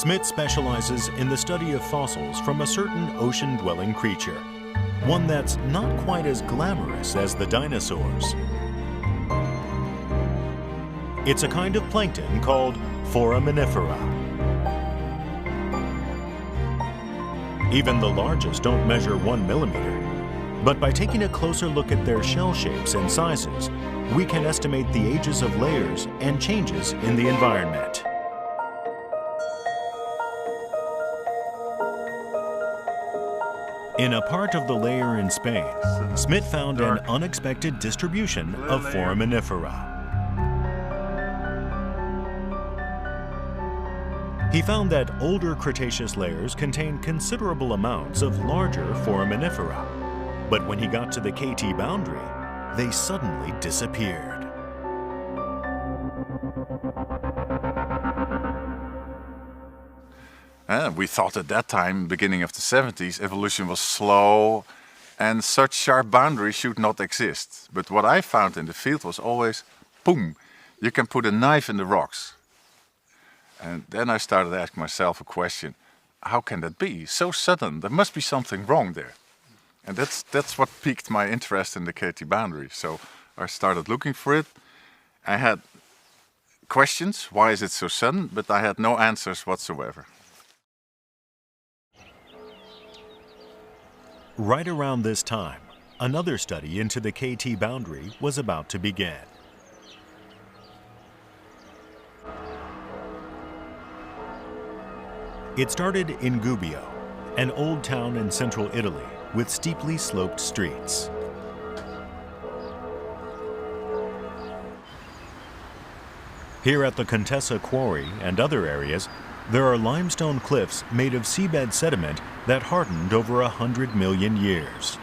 Smith specializes in the study of fossils from a certain ocean-dwelling creature, one that's not quite as glamorous as the dinosaurs. It's a kind of plankton called foraminifera. Even the largest don't measure 1 millimeter, but by taking a closer look at their shell shapes and sizes, we can estimate the ages of layers and changes in the environment. In a part of the layer in Spain, Smith found an unexpected distribution of foraminifera. He found that older Cretaceous layers contained considerable amounts of larger foraminifera, but when he got to the KT boundary, they suddenly disappeared. We thought at that time, beginning of the 70s, evolution was slow and such sharp boundaries should not exist. But what I found in the field was always, boom, you can put a knife in the rocks. And then I started asking myself a question, how can that be? So sudden, there must be something wrong there. And that's what piqued my interest in the KT boundary. So I started looking for it. I had questions, why is it so sudden? But I had no answers whatsoever. Right around this time, another study into the KT boundary was about to begin. It started in Gubbio, an old town in central Italy with steeply sloped streets. Here at the Contessa Quarry and other areas, there are limestone cliffs made of seabed sediment that hardened over 100 million years.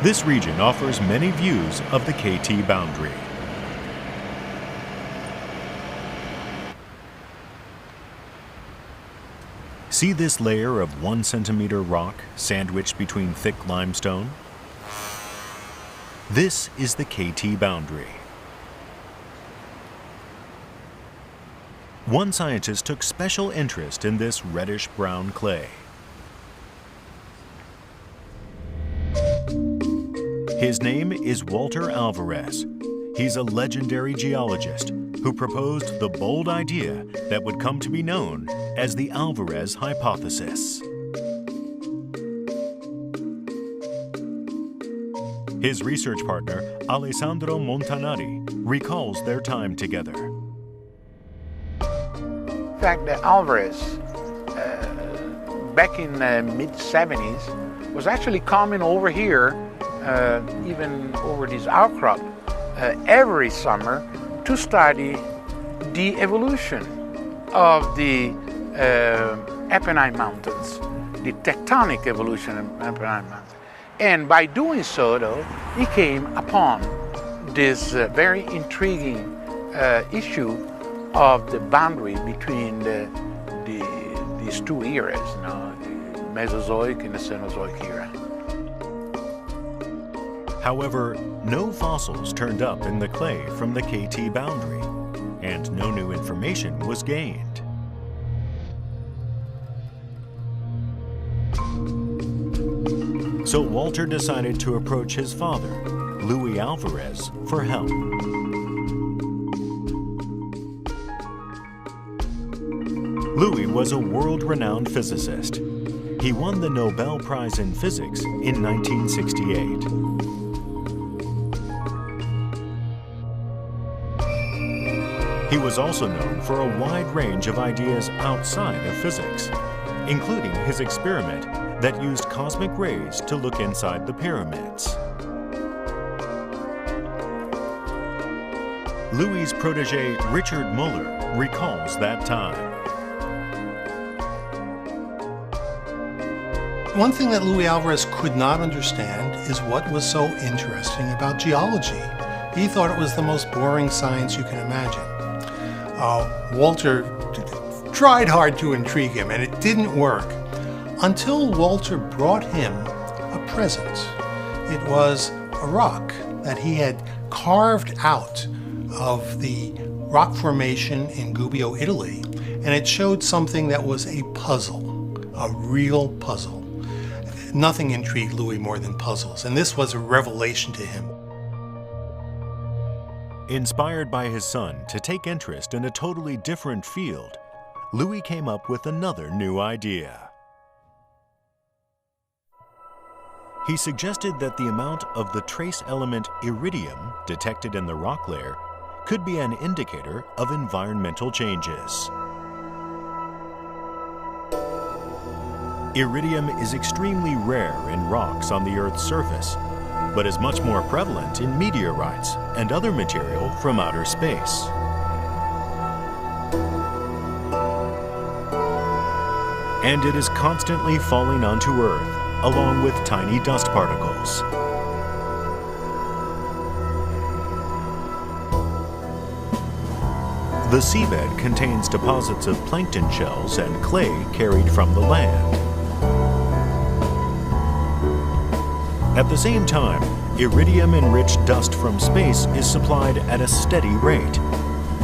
This region offers many views of the KT boundary. See this layer of 1 centimeter rock sandwiched between thick limestone? This is the KT boundary. One scientist took special interest in this reddish-brown clay. His name is Walter Alvarez. He's a legendary geologist who proposed the bold idea that would come to be known as the Alvarez hypothesis. His research partner, Alessandro Montanari, recalls their time together. In fact, Alvarez, back in the mid-70s, was actually coming over here, even over this outcrop, every summer to study the evolution of the Apennine Mountains, the tectonic evolution of Apennine Mountains. And by doing so, though, he came upon this very intriguing issue of the boundary between these two eras, you know, the Mesozoic and the Cenozoic era. However, no fossils turned up in the clay from the KT boundary, and no new information was gained. So Walter decided to approach his father, Louis Alvarez, for help. Louis was a world-renowned physicist. He won the Nobel Prize in Physics in 1968. He was also known for a wide range of ideas outside of physics, including his experiment that used cosmic rays to look inside the pyramids. Louis' protege Richard Muller recalls that time. One thing that Louis Alvarez could not understand is what was so interesting about geology. He thought it was the most boring science you can imagine. Walter tried hard to intrigue him, and it didn't work until Walter brought him a present. It was a rock that he had carved out of the rock formation in Gubbio, Italy, and it showed something that was a puzzle, a real puzzle. Nothing intrigued Louis more than puzzles, and this was a revelation to him. Inspired by his son to take interest in a totally different field, Louis came up with another new idea. He suggested that the amount of the trace element iridium detected in the rock layer could be an indicator of environmental changes. Iridium is extremely rare in rocks on the Earth's surface, but is much more prevalent in meteorites and other material from outer space. And it is constantly falling onto Earth, along with tiny dust particles. The seabed contains deposits of plankton shells and clay carried from the land. At the same time, iridium-enriched dust from space is supplied at a steady rate.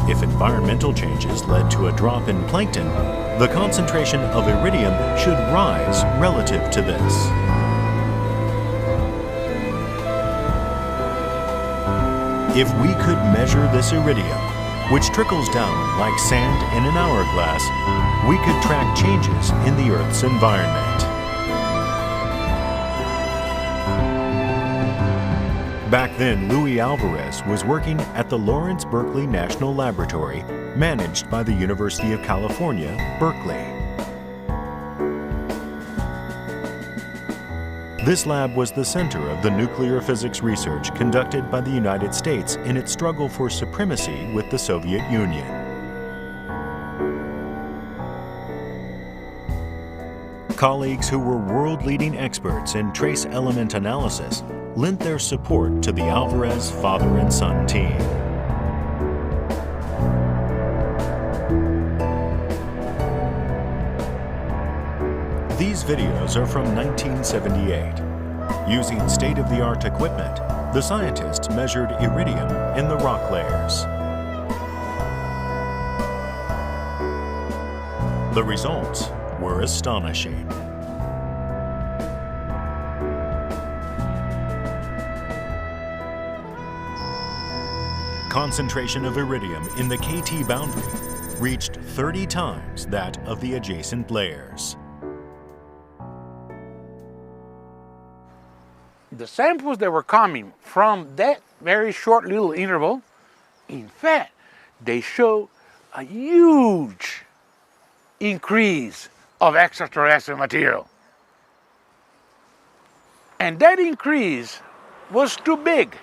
If environmental changes led to a drop in plankton, the concentration of iridium should rise relative to this. If we could measure this iridium, which trickles down like sand in an hourglass, we could track changes in the Earth's environment. Back then, Louis Alvarez was working at the Lawrence Berkeley National Laboratory, managed by the University of California, Berkeley. This lab was the center of the nuclear physics research conducted by the United States in its struggle for supremacy with the Soviet Union. Colleagues who were world-leading experts in trace element analysis lent their support to the Alvarez father and son team. These videos are from 1978. Using state-of-the-art equipment, the scientists measured iridium in the rock layers. The results were astonishing. Concentration of iridium in the KT boundary reached 30 times that of the adjacent layers. The samples that were coming from that very short little interval, in fact, they show a huge increase of extraterrestrial material. And that increase was too big.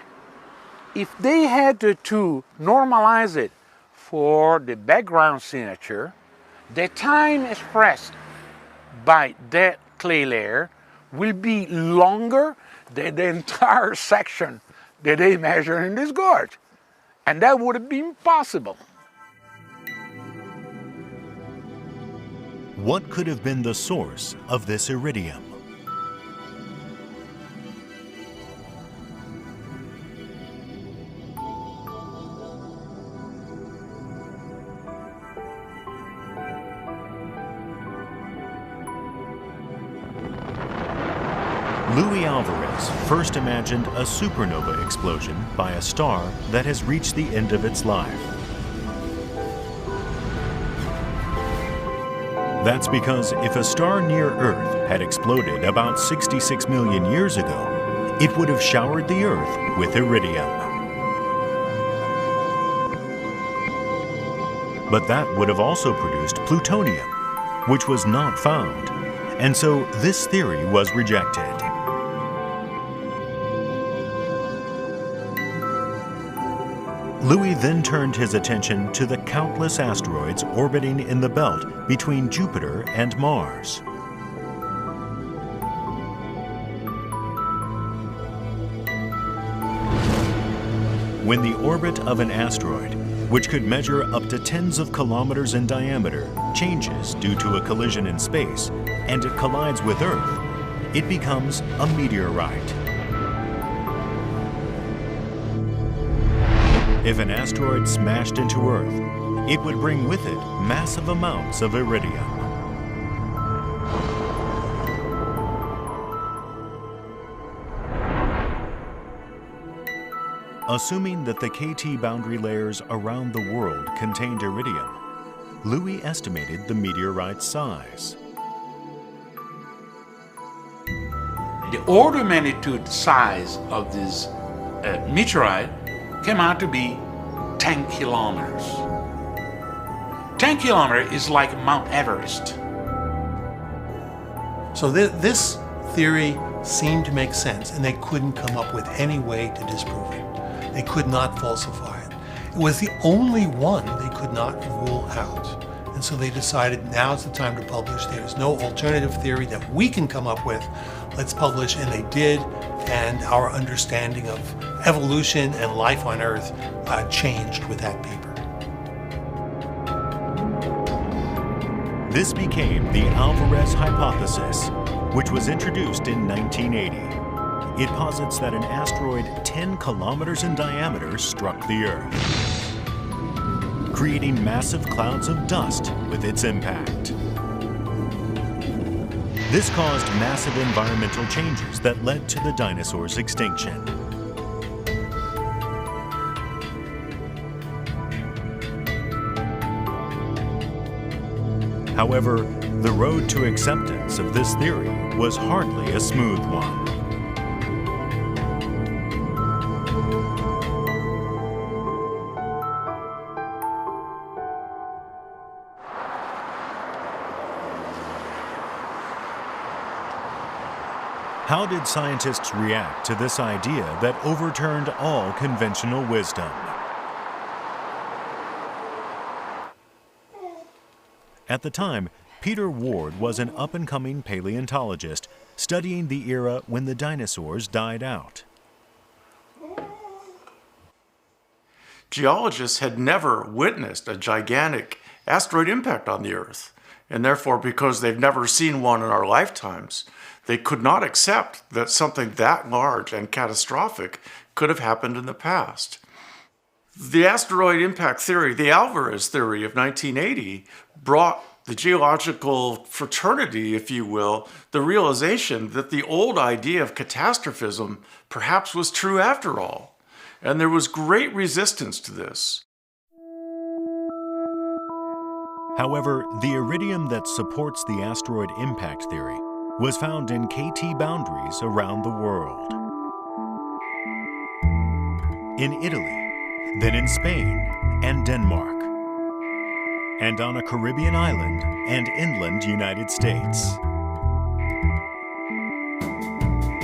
If they had to normalize it for the background signature, the time expressed by that clay layer will be longer than the entire section that they measure in this gorge. And that would have been possible. What could have been the source of this iridium? Louis Alvarez first imagined a supernova explosion by a star that has reached the end of its life. That's because if a star near Earth had exploded about 66 million years ago, it would have showered the Earth with iridium. But that would have also produced plutonium, which was not found, and so this theory was rejected. Louis then turned his attention to the countless asteroids orbiting in the belt between Jupiter and Mars. When the orbit of an asteroid, which could measure up to tens of kilometers in diameter, changes due to a collision in space, and it collides with Earth, it becomes a meteorite. If an asteroid smashed into Earth, it would bring with it massive amounts of iridium. Assuming that the KT boundary layers around the world contained iridium, Louis estimated the meteorite's size. The order of magnitude size of this meteorite came out to be 10 kilometers. 10 kilometers is like Mount Everest. So this theory seemed to make sense, and they couldn't come up with any way to disprove it. They could not falsify it. It was the only one they could not rule out. And so they decided now's the time to publish. There's no alternative theory that we can come up with. Let's publish, and they did. And our understanding of evolution and life on Earth changed with that paper. This became the Alvarez hypothesis, which was introduced in 1980. It posits that an asteroid 10 kilometers in diameter struck the Earth, creating massive clouds of dust with its impact. This caused massive environmental changes that led to the dinosaurs' extinction. However, the road to acceptance of this theory was hardly a smooth one. How did scientists react to this idea that overturned all conventional wisdom? At the time, Peter Ward was an up-and-coming paleontologist studying the era when the dinosaurs died out. Geologists had never witnessed a gigantic asteroid impact on the Earth, and therefore, because they've never seen one in our lifetimes, they could not accept that something that large and catastrophic could have happened in the past. The asteroid impact theory, the Alvarez theory of 1980, brought the geological fraternity, if you will, the realization that the old idea of catastrophism perhaps was true after all. And there was great resistance to this. However, the iridium that supports the asteroid impact theory was found in KT boundaries around the world. In Italy, then in Spain and Denmark, and on a Caribbean island and inland United States.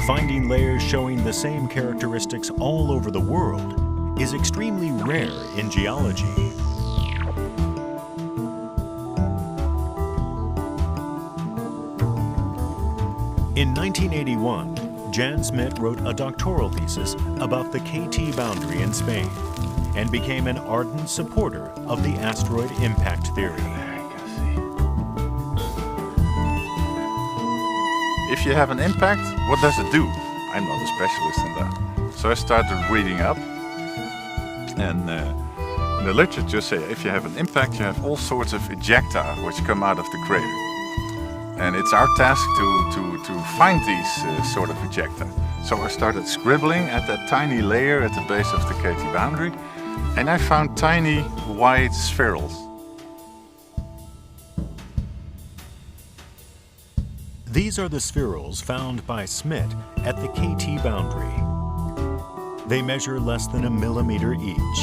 Finding layers showing the same characteristics all over the world is extremely rare in geology. In 1981, Jan Smit wrote a doctoral thesis about the KT boundary in Spain and became an ardent supporter of the asteroid impact theory. If you have an impact, what does it do? I'm not a specialist in that. So I started reading up, and the literature says if you have an impact, you have all sorts of ejecta which come out of the crater. And it's our task to find these sort of ejecta. So I started scribbling at that tiny layer at the base of the KT boundary, and I found tiny white spherules. These are the spherules found by Smit at the KT boundary. They measure less than a millimeter each.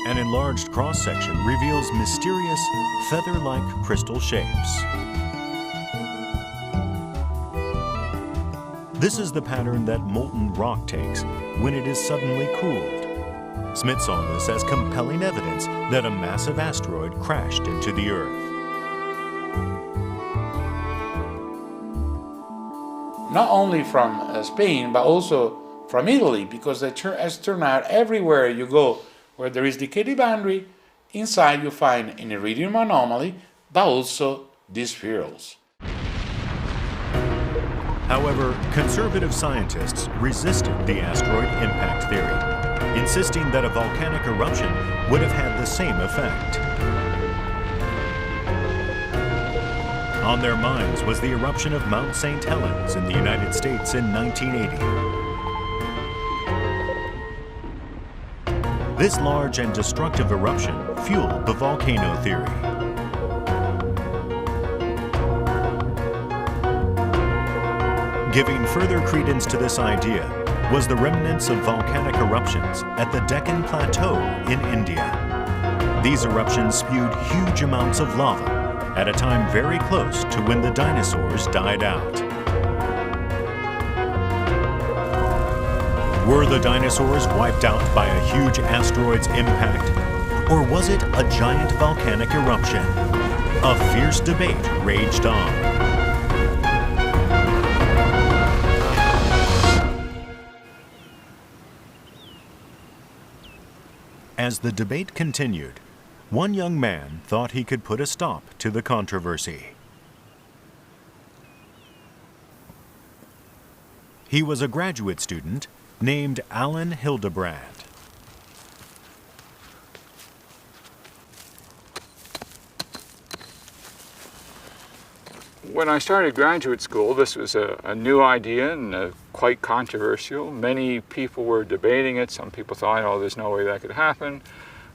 An enlarged cross-section reveals mysterious, feather-like crystal shapes. This is the pattern that molten rock takes when it is suddenly cooled. Smit saw this as compelling evidence that a massive asteroid crashed into the Earth. Not only from Spain, but also from Italy, because as it turned out, everywhere you go where there is the KT boundary, inside you find an iridium anomaly, but also these spherules. However, conservative scientists resisted the asteroid impact theory, insisting that a volcanic eruption would have had the same effect. On their minds was the eruption of Mount St. Helens in the United States in 1980. This large and destructive eruption fueled the volcano theory. Giving further credence to this idea was the remnants of volcanic eruptions at the Deccan Plateau in India. These eruptions spewed huge amounts of lava at a time very close to when the dinosaurs died out. Were the dinosaurs wiped out by a huge asteroid's impact? Or was it a giant volcanic eruption? A fierce debate raged on. As the debate continued, one young man thought he could put a stop to the controversy. He was a graduate student named Alan Hildebrand. When I started graduate school, this was a new idea and quite controversial. Many people were debating it. Some people thought, oh, there's no way that could happen.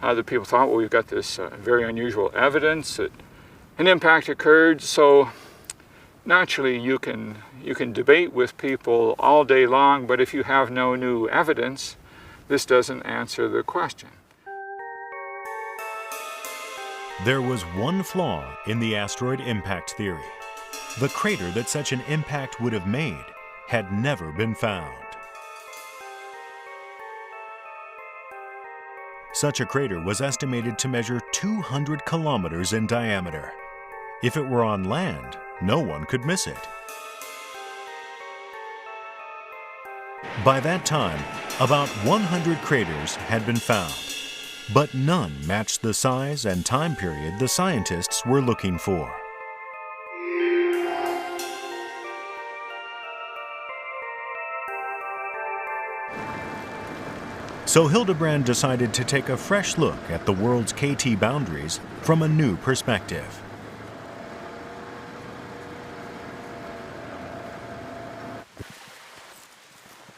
Other people thought, well, we've got this very unusual evidence that an impact occurred. So naturally, you can debate with people all day long, but if you have no new evidence, this doesn't answer the question. There was one flaw in the asteroid impact theory. The crater that such an impact would have made had never been found. Such a crater was estimated to measure 200 kilometers in diameter. If it were on land, no one could miss it. By that time, about 100 craters had been found, but none matched the size and time period the scientists were looking for. So Hildebrand decided to take a fresh look at the world's KT boundaries from a new perspective.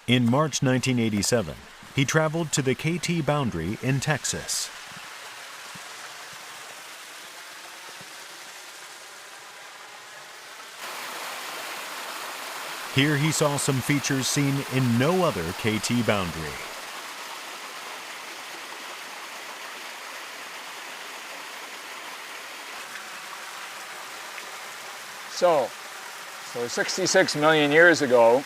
In March 1987, he traveled to the KT boundary in Texas. Here he saw some features seen in no other KT boundary. So 66 million years ago,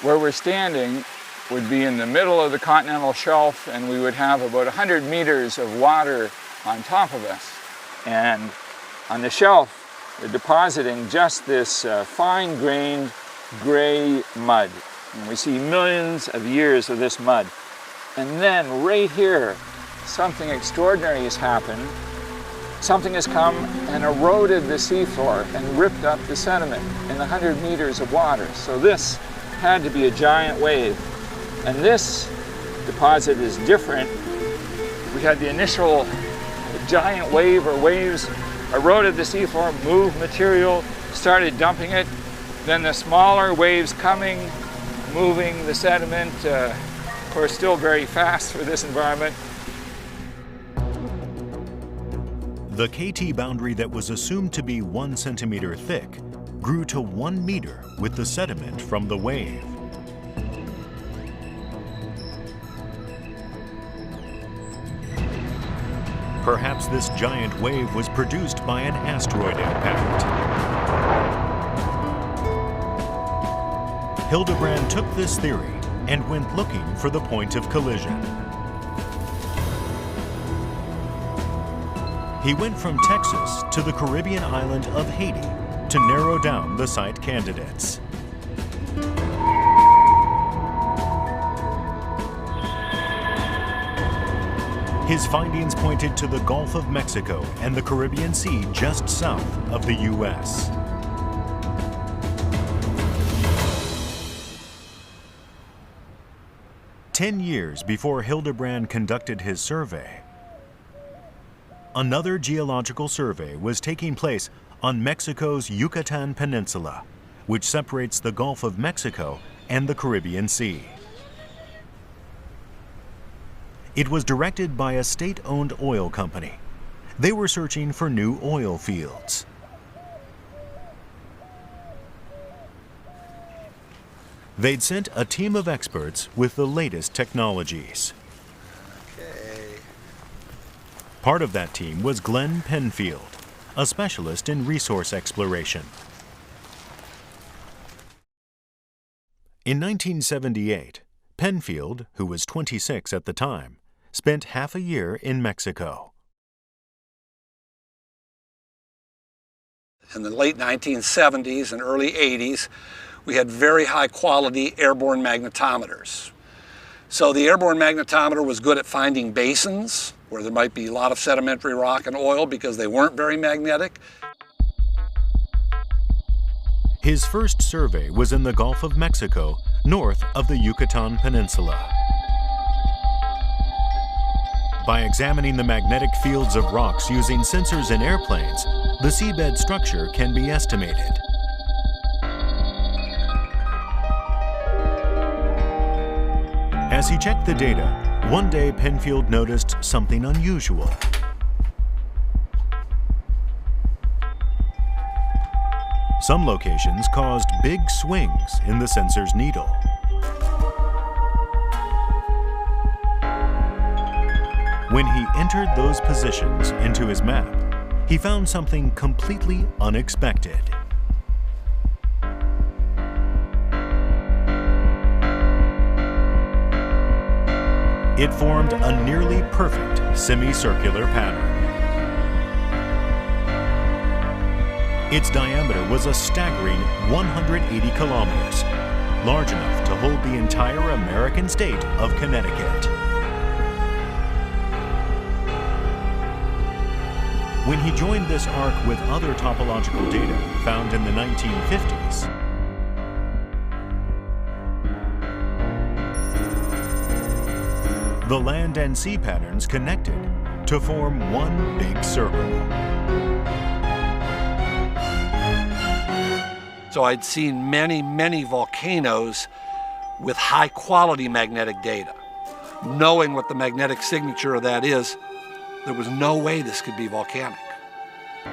where we're standing would be in the middle of the continental shelf, and we would have about 100 meters of water on top of us. And on the shelf, we're depositing just this fine-grained gray mud. And we see millions of years of this mud. And then right here, something extraordinary has happened. Something has come and eroded the seafloor and ripped up the sediment in the 100 meters of water. So this had to be a giant wave. And this deposit is different. We had the initial giant wave or waves eroded the seafloor, moved material, started dumping it. Then the smaller waves coming, moving the sediment, of course still very fast for this environment. The KT boundary that was assumed to be 1 centimeter thick grew to 1 meter with the sediment from the wave. Perhaps this giant wave was produced by an asteroid impact. Hildebrand took this theory and went looking for the point of collision. He went from Texas to the Caribbean island of Haiti to narrow down the site candidates. His findings pointed to the Gulf of Mexico and the Caribbean Sea just south of the U.S. 10 years before Hildebrand conducted his survey, another geological survey was taking place on Mexico's Yucatan Peninsula, which separates the Gulf of Mexico and the Caribbean Sea. It was directed by a state-owned oil company. They were searching for new oil fields. They'd sent a team of experts with the latest technologies. Okay. Part of that team was Glenn Penfield, a specialist in resource exploration. In 1978, Penfield, who was 26 at the time, spent half a year in Mexico. In the late 1970s and early 80s, we had very high quality airborne magnetometers. So the airborne magnetometer was good at finding basins where there might be a lot of sedimentary rock and oil because they weren't very magnetic. His first survey was in the Gulf of Mexico, north of the Yucatan Peninsula. By examining the magnetic fields of rocks using sensors in airplanes, the seabed structure can be estimated. As he checked the data, one day Penfield noticed something unusual. Some locations caused big swings in the sensor's needle. When he entered those positions into his map, he found something completely unexpected. It formed a nearly perfect semicircular pattern. Its diameter was a staggering 180 kilometers, large enough to hold the entire American state of Connecticut. When he joined this arc with other topological data found in the 1950s, the land and sea patterns connected to form one big circle. So I'd seen many, many volcanoes with high quality magnetic data. Knowing what the magnetic signature of that is, there was no way this could be volcanic.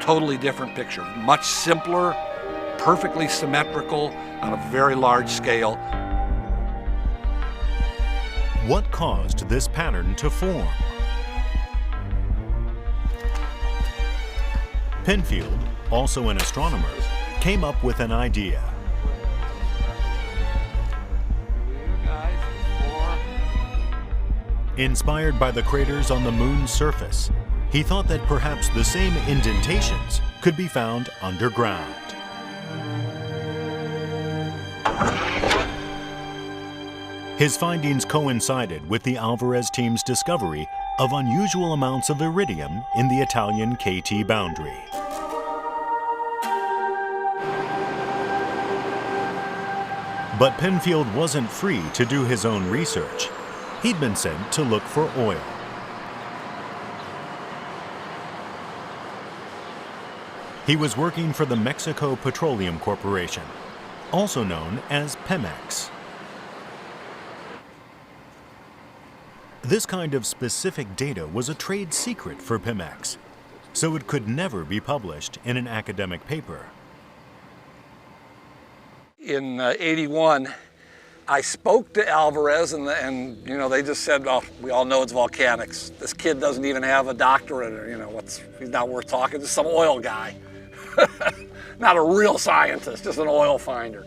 Totally different picture, much simpler, perfectly symmetrical on a very large scale. What caused this pattern to form? Penfield, also an astronomer, came up with an idea. Inspired by the craters on the moon's surface, he thought that perhaps the same indentations could be found underground. His findings coincided with the Alvarez team's discovery of unusual amounts of iridium in the Italian KT boundary. But Penfield wasn't free to do his own research. He'd been sent to look for oil. He was working for the Mexico Petroleum Corporation, also known as Pemex. This kind of specific data was a trade secret for Pemex, so it could never be published in an academic paper. In '81, I spoke to Alvarez and you know, they just said, oh, we all know it's volcanics. This kid doesn't even have a doctorate, or, you know, he's not worth talking to, some oil guy. Not a real scientist, just an oil finder.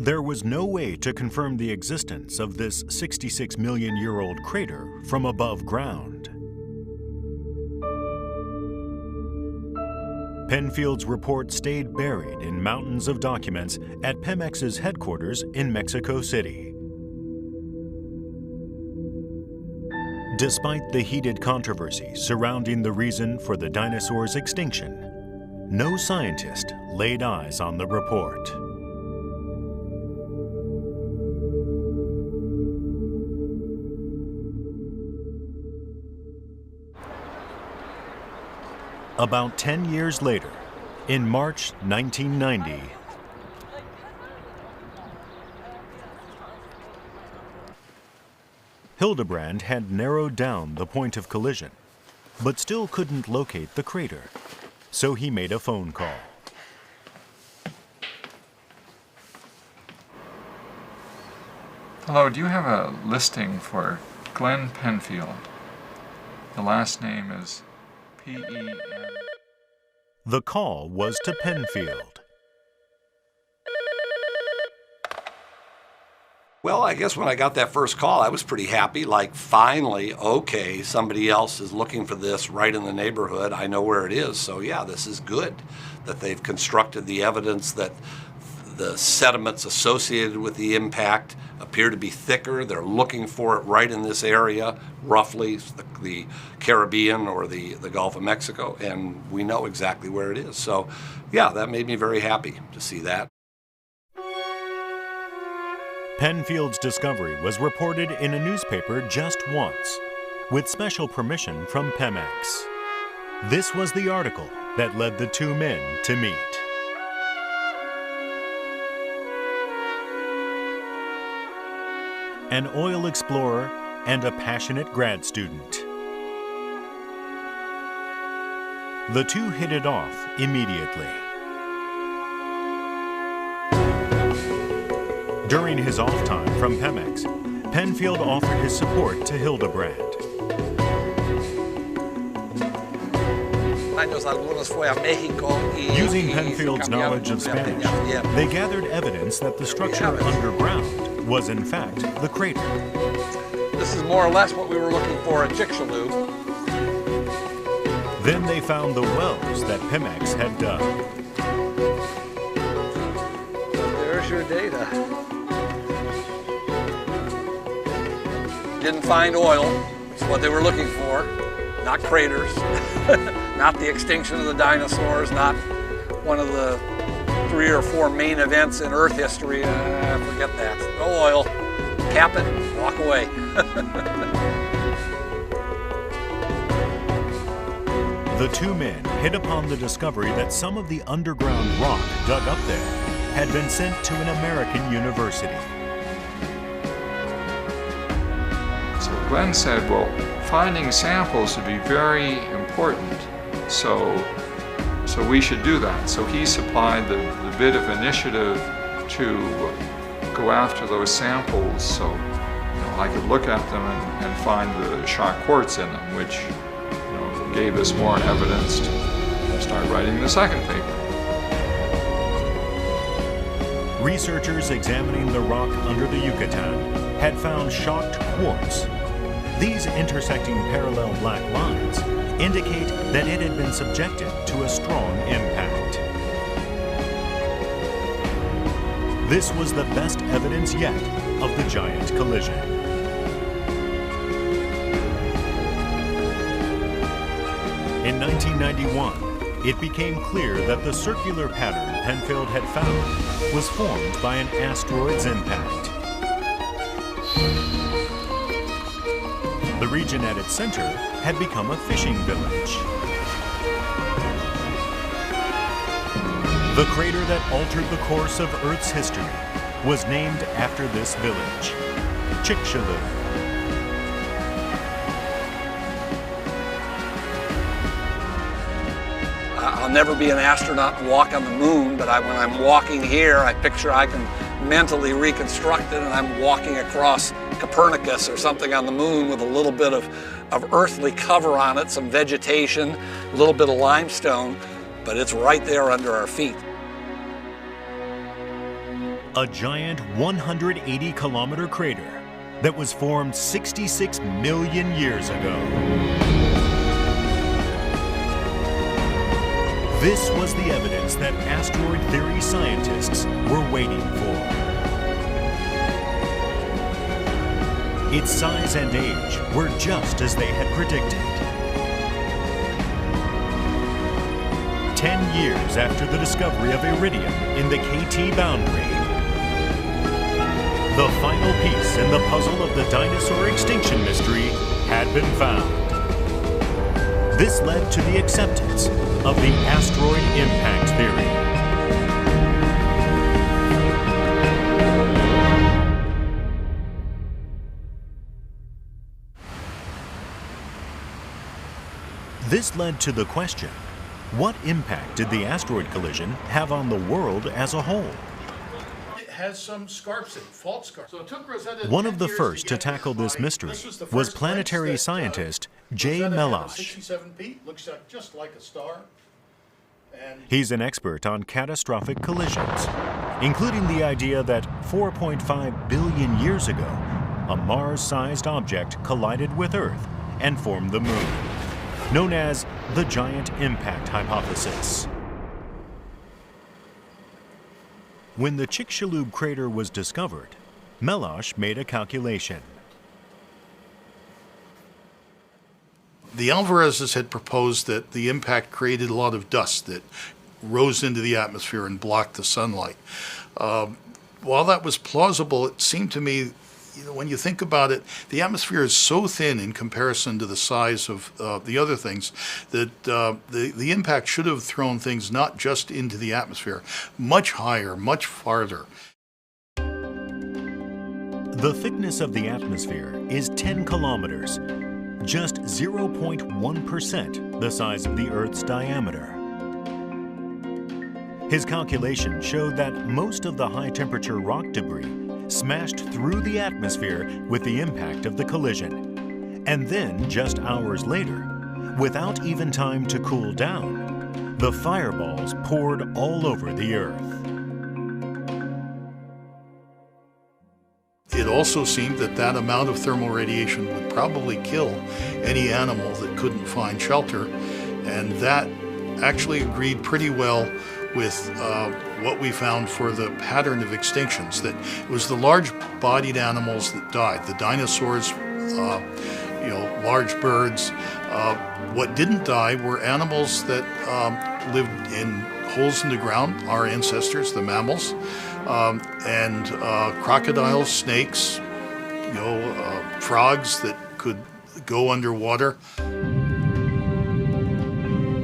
There was no way to confirm the existence of this 66-million-year-old crater from above ground. Penfield's report stayed buried in mountains of documents at Pemex's headquarters in Mexico City. Despite the heated controversy surrounding the reason for the dinosaur's extinction, no scientist laid eyes on the report. About 10 years later, in March 1990, Hildebrand had narrowed down the point of collision, but still couldn't locate the crater, so he made a phone call. Hello, do you have a listing for Glenn Penfield? The last name is P-E-N. The call was to Penfield. Well, I guess when I got that first call, I was pretty happy. Like, finally, okay, somebody else is looking for this right in the neighborhood. I know where it is. So, yeah, this is good that they've constructed the evidence that the sediments associated with the impact appear to be thicker. They're looking for it right in this area, roughly the Caribbean or the Gulf of Mexico, and we know exactly where it is. So, yeah, that made me very happy to see that. Penfield's discovery was reported in a newspaper just once, with special permission from Pemex. This was the article that led the two men to meet. An oil explorer and a passionate grad student. The two hit it off immediately. During his off time from Pemex, Penfield offered his support to Hildebrand. Using Penfield's knowledge of Spanish, they gathered evidence that the structure underground was in fact the crater. This is more or less what we were looking for at Chicxulub. Then they found the wells that Pemex had dug. There's your data. Didn't find oil, which is what they were looking for. Not craters, not the extinction of the dinosaurs, not one of the 3 or 4 main events in Earth history. Forget that. No oil. Cap it, walk away. The two men hit upon the discovery that some of the underground rock dug up there had been sent to an American university. So Glenn said, well, finding samples would be very important, so we should do that. So he supplied the bit of initiative to go after those samples, so I could look at them and find the sharp quartz in them, which gave us more evidence to start writing the second paper. Researchers examining the rock under the Yucatan had found shocked quartz. These intersecting parallel black lines indicate that it had been subjected to a strong impact. This was the best evidence yet of the giant collision. In 1991, it became clear that the circular pattern Penfield had found was formed by an asteroid's impact. The region at its center had become a fishing village. The crater that altered the course of Earth's history was named after this village, Chicxulub. I'll never be an astronaut and walk on the moon, but when I'm walking here, I picture I can mentally reconstruct it, and I'm walking across Copernicus or something on the moon with a little bit of earthly cover on it, some vegetation, a little bit of limestone, but it's right there under our feet. A giant 180-kilometer crater that was formed 66 million years ago. This was the evidence that asteroid theory scientists were waiting for. Its size and age were just as they had predicted. 10 years after the discovery of iridium in the KT boundary, the final piece in the puzzle of the dinosaur extinction mystery had been found. This led to the acceptance of the asteroid impact theory. This led to the question, what impact did the asteroid collision have on the world as a whole? It has some scarps in it, fault scarps. So it took Rosetta One 10 of the years first to get tackle this flight. mystery This the was first planetary glimpse that, scientist Jay Rosetta had a Melosh. 67 feet, looks just like a star. And He's an expert on catastrophic collisions, including the idea that 4.5 billion years ago, a Mars-sized object collided with Earth and formed the Moon, known as the giant impact hypothesis. When the Chicxulub crater was discovered, Melosh made a calculation. The Alvarezes had proposed that the impact created a lot of dust that rose into the atmosphere and blocked the sunlight. While that was plausible, it seemed to me, when you think about it, the atmosphere is so thin in comparison to the size of the other things that the impact should have thrown things not just into the atmosphere, much higher, much farther. The thickness of the atmosphere is 10 kilometers, just 0.1% the size of the Earth's diameter. His calculation showed that most of the high-temperature rock debris smashed through the atmosphere with the impact of the collision. And then, just hours later, without even time to cool down, the fireballs poured all over the Earth. It also seemed that that amount of thermal radiation would probably kill any animal that couldn't find shelter, and that actually agreed pretty well with what we found for the pattern of extinctions, that it was the large-bodied animals that died, the dinosaurs, large birds. What didn't die were animals that lived in holes in the ground, our ancestors, the mammals, and crocodiles, snakes, frogs that could go underwater.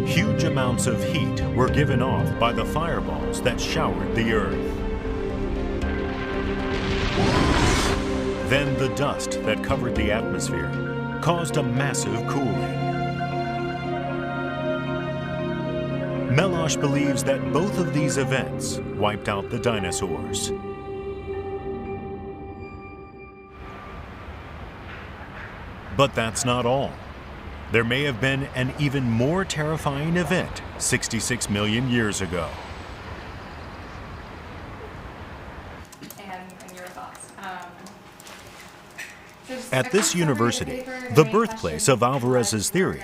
Huge amounts of heat were given off by the fireballs that showered the Earth. Then the dust that covered the atmosphere caused a massive cooling. Melosh believes that both of these events wiped out the dinosaurs. But that's not all. There may have been an even more terrifying event 66 million years ago. And your thoughts? At this university, the birthplace of Alvarez's theory,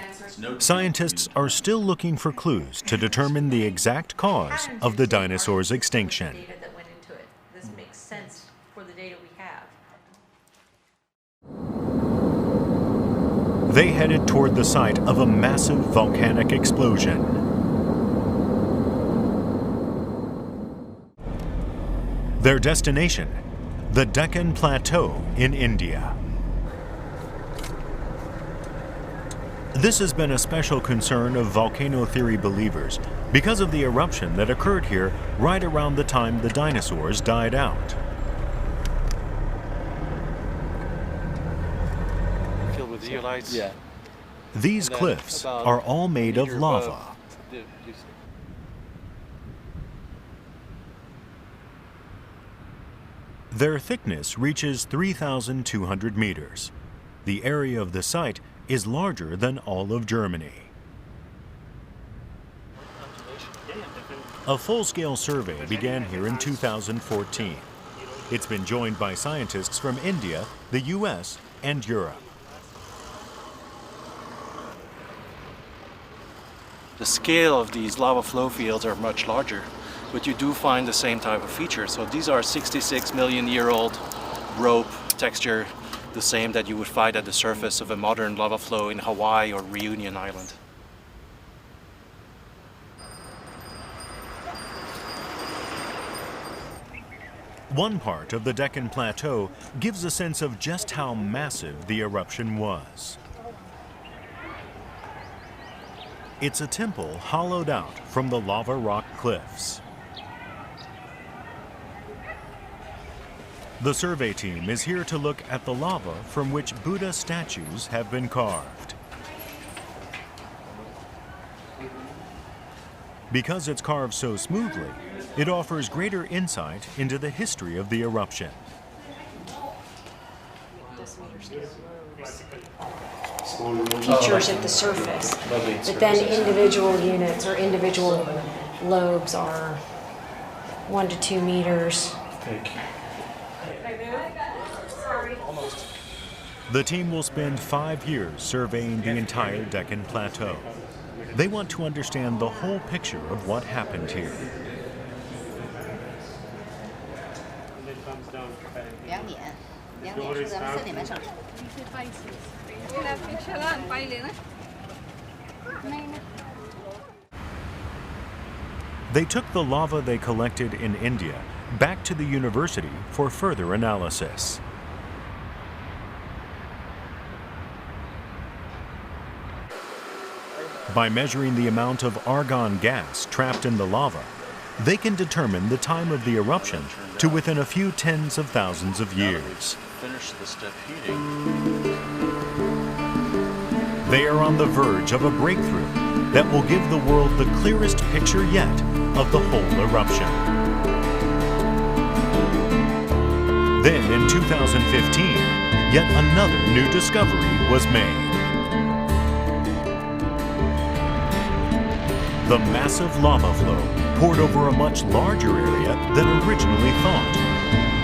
scientists are still looking for clues to determine the exact cause of the dinosaurs' extinction. Data that went into it. This makes sense for the data we have. They headed toward the site of a massive volcanic explosion. Their destination, the Deccan Plateau in India. This has been a special concern of volcano theory believers because of the eruption that occurred here right around the time the dinosaurs died out. Filled with zeolites. Yeah. These cliffs are all made of lava. Their thickness reaches 3,200 meters. The area of the site is larger than all of Germany. A full-scale survey began here in 2014. It's been joined by scientists from India, the US, and Europe. The scale of these lava flow fields are much larger, but you do find the same type of feature. So these are 66 million year old rope texture, the same that you would find at the surface of a modern lava flow in Hawaii or Reunion Island. One part of the Deccan Plateau gives a sense of just how massive the eruption was. It's a temple hollowed out from the lava rock cliffs. The survey team is here to look at the lava from which Buddha statues have been carved. Because it's carved so smoothly, it offers greater insight into the history of the eruption. Features at the surface, but then individual units or individual lobes are 1 to 2 meters. The team will spend 5 years surveying the entire Deccan Plateau. They want to understand the whole picture of what happened here. They took the lava they collected in India back to the university for further analysis. By measuring the amount of argon gas trapped in the lava, they can determine the time of the eruption to within a few tens of thousands of years. Finish the step heating. They are on the verge of a breakthrough that will give the world the clearest picture yet of the whole eruption. Then in 2015, yet another new discovery was made. The massive lava flow poured over a much larger area than originally thought,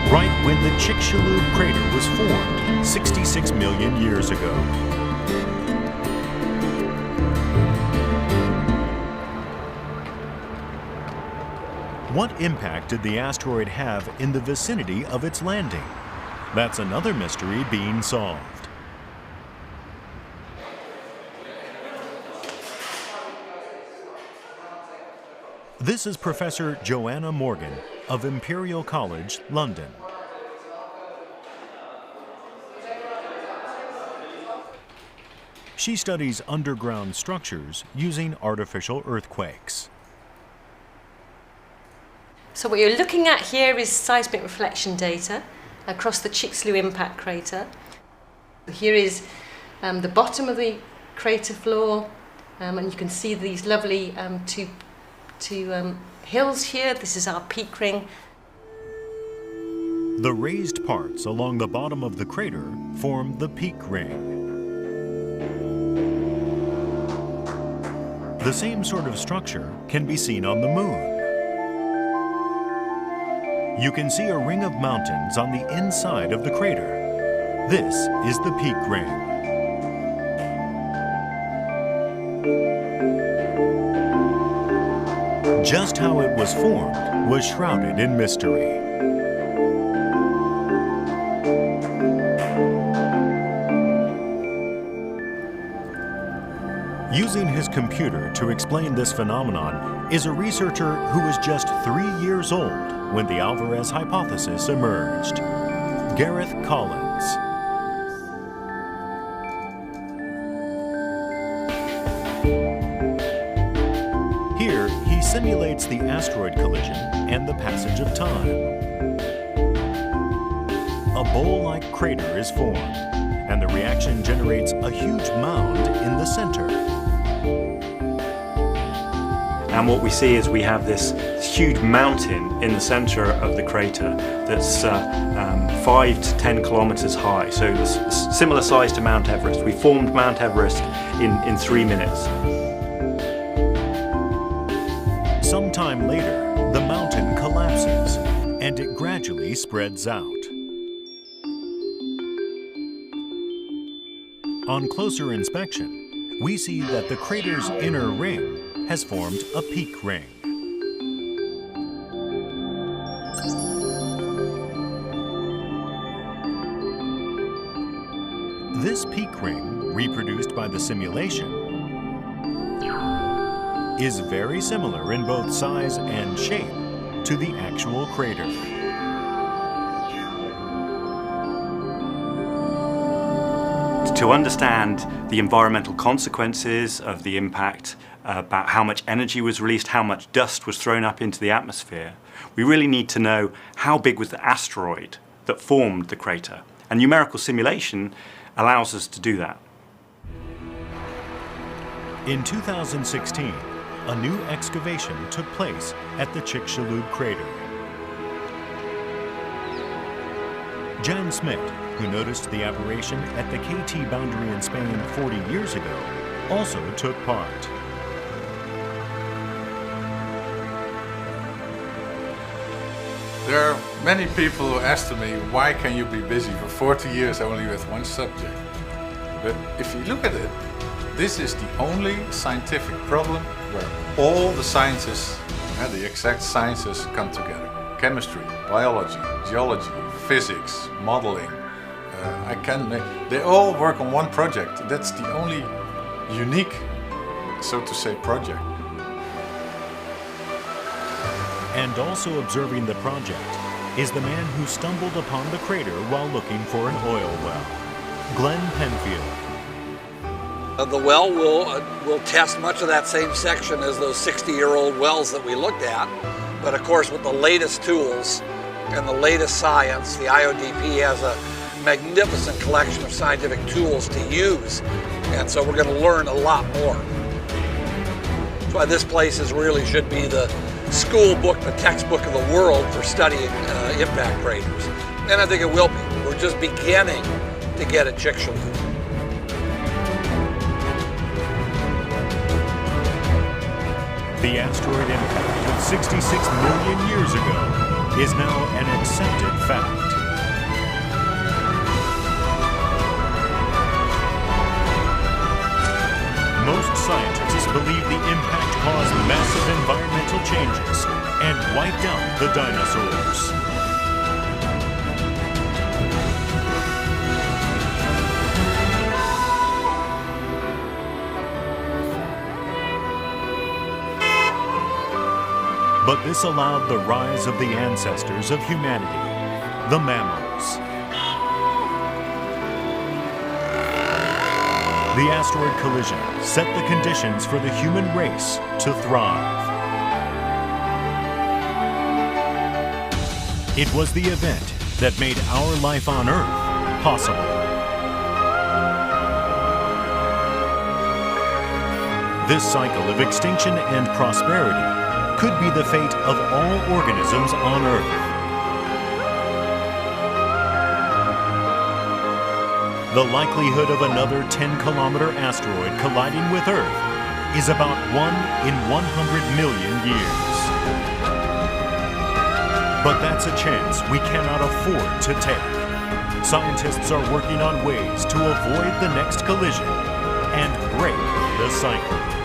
right when the Chicxulub crater was formed 66 million years ago. What impact did the asteroid have in the vicinity of its landing? That's another mystery being solved. This is Professor Joanna Morgan of Imperial College, London. She studies underground structures using artificial earthquakes. So what you're looking at here is seismic reflection data across the Chicxulub impact crater. Here is the bottom of the crater floor, and you can see these lovely two hills here. This is our peak ring. The raised parts along the bottom of the crater form the peak ring. The same sort of structure can be seen on the moon. You can see a ring of mountains on the inside of the crater. This is the peak ring. Just how it was formed was shrouded in mystery. Using his computer to explain this phenomenon is a researcher who was just 3 years old when the Alvarez hypothesis emerged. Gareth Collins. Here, he simulates the asteroid collision and the passage of time. A bowl-like crater is formed, and the reaction generates a huge mound in the center. And what we see is we have this huge mountain in the center of the crater that's 5 to 10 kilometers high. So it's similar size to Mount Everest. We formed Mount Everest in 3 minutes. Sometime later, the mountain collapses and it gradually spreads out. On closer inspection, we see that the crater's inner ring has formed a peak ring. This peak ring, reproduced by the simulation, is very similar in both size and shape to the actual crater. to understand the environmental consequences of the impact, about how much energy was released, how much dust was thrown up into the atmosphere, we really need to know how big was the asteroid that formed the crater. And numerical simulation allows us to do that. In 2016, a new excavation took place at the Chicxulub crater. Jan Smit, who noticed the aberration at the KT boundary in Spain 40 years ago, also took part. There are many people who ask me, why can you be busy for 40 years only with one subject? But if you look at it, this is the only scientific problem where all the sciences, the exact sciences, come together. Chemistry, biology, geology, physics, modeling. They all work on one project. That's the only unique, so to say, project. And also observing the project is the man who stumbled upon the crater while looking for an oil well, Glenn Penfield. The well will test much of that same section as those 60-year-old wells that we looked at, but of course with the latest tools and the latest science, the IODP has a magnificent collection of scientific tools to use, and so we're going to learn a lot more. That's why this place really should be the school book, the textbook of the world for studying impact craters. And I think it will be. We're just beginning to get at Chicxulub. The asteroid impact of 66 million years ago is now an accepted fact. Most scientists believe the impact caused massive environmental changes and wiped out the dinosaurs. But this allowed the rise of the ancestors of humanity, the mammals. The asteroid collision set the conditions for the human race to thrive. It was the event that made our life on Earth possible. This cycle of extinction and prosperity could be the fate of all organisms on Earth. The likelihood of another 10-kilometer asteroid colliding with Earth is about 1 in 100 million years. But that's a chance we cannot afford to take. Scientists are working on ways to avoid the next collision and break the cycle.